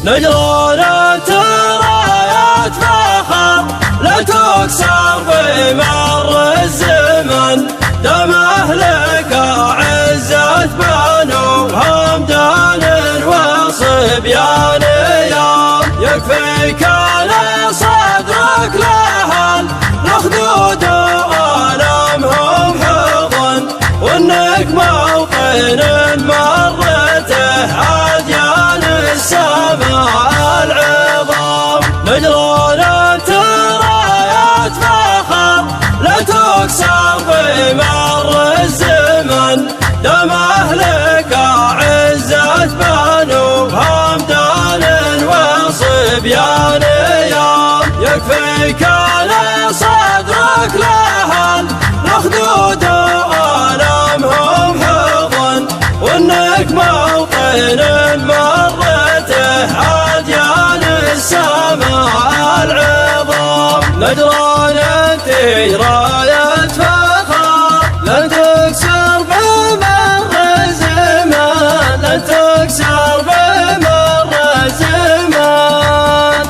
نجران رايات فخر لا تكسر بمر الزمن، دم أهلك عزة بنو همدان وصبيان يوم يكفيك لصدرك لهل الأخدود وألمهم حضن، وإنك موطن مرته أديان السماء العظام. نجران رايات فخر لا تكسر بمر الزمن، دم أهلك عزة بنو همدان وصبيان يوم يكفيك لصدرك لهل الأخدود وألمهم حضن، وإنك موطن مرته أديان السماء العظام. نجران انت راية فخر لن تكسر بمر الزمان، لن تكسر بمر الزمان.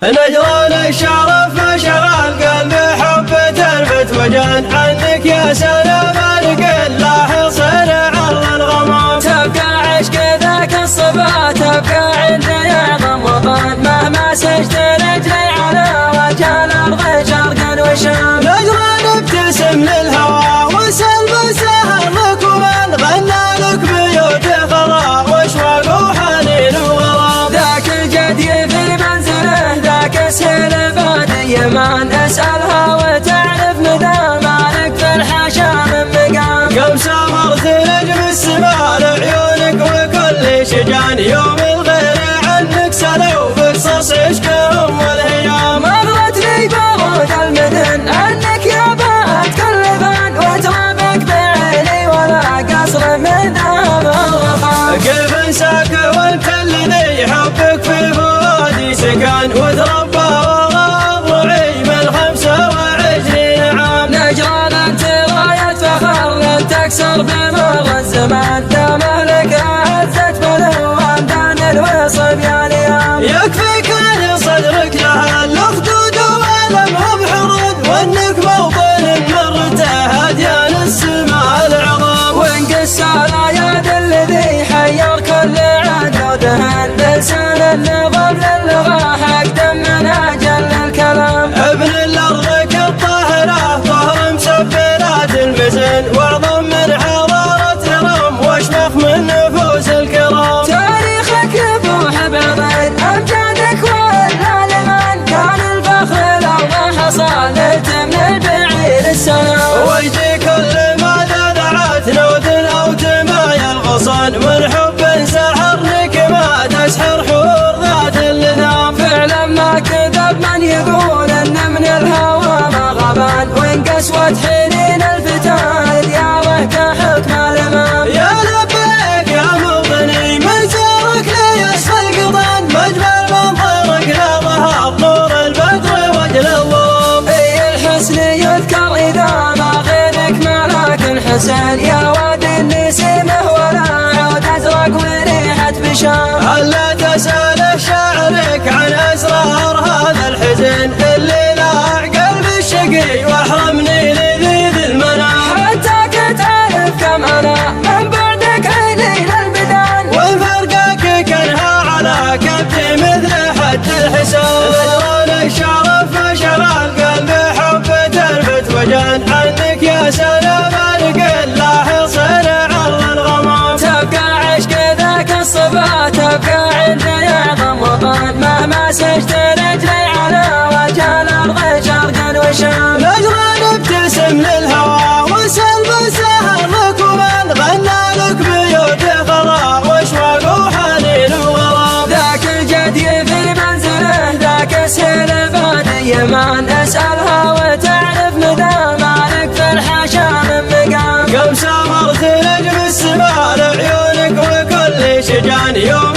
نجران الشرف شغل قلبي حب تلفت وجن، عنك يا سلام القل لاحظ صنع الغمام. تبقى عشق ذاك الصبا تبقى عندي يعظم وطن، مهما سجت رجلي على وجه الارض شرقا وشام. نجران ابتسم للهوى وسلب سهر لك، ومن غنى لك بيوت خضراء واشواق وحنين وغرام. ذاك الجدي في منزله ذاك السهل بادي يمان، اسألها وتعرف مدى مالك في الحاشا من مقام. كم سافرت نجم السماء لعيونك وكل شجان، يوم الغير عنك سلوا بقصص عشقهم والهيام. مرت لي بارود المدن عنك يا بات كل فن، وترابك بعيني ولا قصر من ذهب الوفا. كيف انساك وانت الذي حبك في فؤادي سكن، وتربى وغاب رعي من 25 عام. نجران انت راية فخر لن تكسر بمر الزمان، دام اهلك عزت بنو همدان وصبيان يوم. يكفيك لصدرك لها الأخدود وألمهم حضن، وإنك موطن مرته أديان السماء العظام. وانقص الرايات الذي حير كل عاد ودهن، بلسان النظام للغة حق من أجل الكلام. ابن الأرض كالطاهرة طهر مسبلات المزن، وأعظم من حضارة هرم واشمخ من نفوس الكرام. تاريخك يفوح بعضين أمجادك والعالمان، كان الفخر الأرض حصانت من البعير السلام. ويدي كل ما دعت نود أو تمايل غصن، من حب سحرنك ما تسحر حور ذات اللثام. فعلا ما كذب من يقول ان من الهوى ما غبان، وان قسوة حنين الفتاة دياره كحكم الامام. يا لبيك يا مغني من زارك ليصفى القطن، مجمل منظرك لا ظهر نور البدر وجل الظلم. اي الحسن يذكر اذا ما غيرك ملاك حسن، يا وادي النسيمه ولا عود ازرق وريحه بشام. هلا تسأل شعرك عن أسرار هذا الحزن، اللي لاع قلب الشقي واحرمني لذيذ المنام. حتى كنت عارف كم انا من بعدك عيني للبدان، وفرقك كانها على كبدي مثل حد الحساب. نجران الشرف شغل قلبي حب تلفت وجن، عنك يا سلام القل لاحظ صنع الغمام. تبقى عشق ذاك الصبا تبقى عندي يعظم وطن، مهما سجت رجلي على وجه الارض شرقا وشام. نجران ابتسم للهوى وسلب سهر لك، ومن غنى لك بيوت خضراء واشواق وحنين وغرام. ذاك الجدي في منزله ذاك السهل بادي يمان، اسألها وتعرف مدى مالك في الحاشا من مقام. كم سافرت نجم السماء لعيونك وكل شجان، يوم